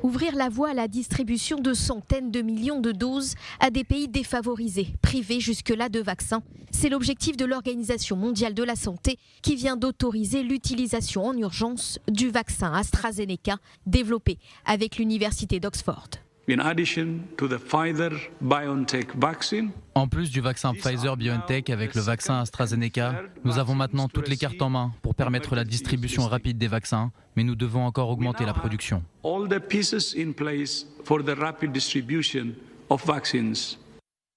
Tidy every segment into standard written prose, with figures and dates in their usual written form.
Ouvrir la voie à la distribution de centaines de millions de doses à des pays défavorisés, privés jusque-là de vaccins. C'est l'objectif de l'Organisation mondiale de la santé qui vient d'autoriser l'utilisation en urgence du vaccin AstraZeneca développé avec l'Université d'Oxford. En plus du vaccin Pfizer-BioNTech avec le vaccin AstraZeneca, nous avons maintenant toutes les cartes en main pour permettre la distribution rapide des vaccins, mais nous devons encore augmenter la production.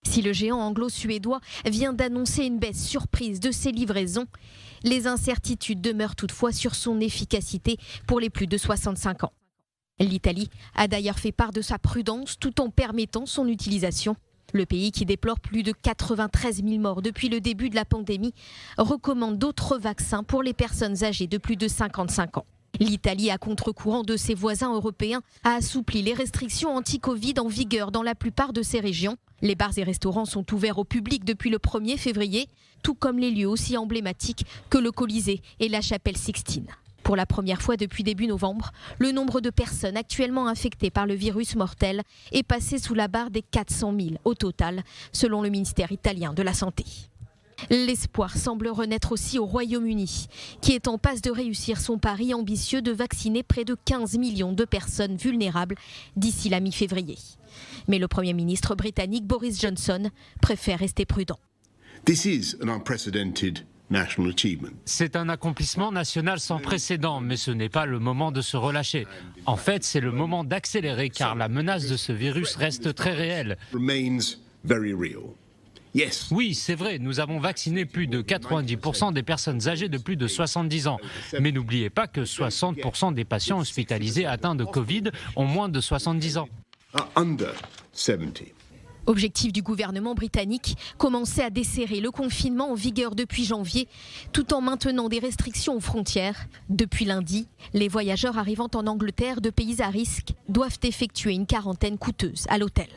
Si le géant anglo-suédois vient d'annoncer une baisse surprise de ses livraisons, les incertitudes demeurent toutefois sur son efficacité pour les plus de 65 ans. L'Italie a d'ailleurs fait part de sa prudence tout en permettant son utilisation. Le pays, qui déplore plus de 93 000 morts depuis le début de la pandémie, recommande d'autres vaccins pour les personnes âgées de plus de 55 ans. L'Italie, à contre-courant de ses voisins européens, a assoupli les restrictions anti-Covid en vigueur dans la plupart de ces régions. Les bars et restaurants sont ouverts au public depuis le 1er février, tout comme les lieux aussi emblématiques que le Colisée et la chapelle Sixtine. Pour la première fois depuis début novembre, le nombre de personnes actuellement infectées par le virus mortel est passé sous la barre des 400 000 au total, selon le ministère italien de la Santé. L'espoir semble renaître aussi au Royaume-Uni, qui est en passe de réussir son pari ambitieux de vacciner près de 15 millions de personnes vulnérables d'ici la mi-février. Mais le Premier ministre britannique Boris Johnson préfère rester prudent. C'est un accomplissement national sans précédent, mais ce n'est pas le moment de se relâcher. En fait, c'est le moment d'accélérer car la menace de ce virus reste très réelle. Oui, c'est vrai, nous avons vacciné plus de 90% des personnes âgées de plus de 70 ans. Mais n'oubliez pas que 60% des patients hospitalisés atteints de Covid ont moins de 70 ans. Objectif du gouvernement britannique, commencer à desserrer le confinement en vigueur depuis janvier, tout en maintenant des restrictions aux frontières. Depuis lundi, les voyageurs arrivant en Angleterre de pays à risque doivent effectuer une quarantaine coûteuse à l'hôtel.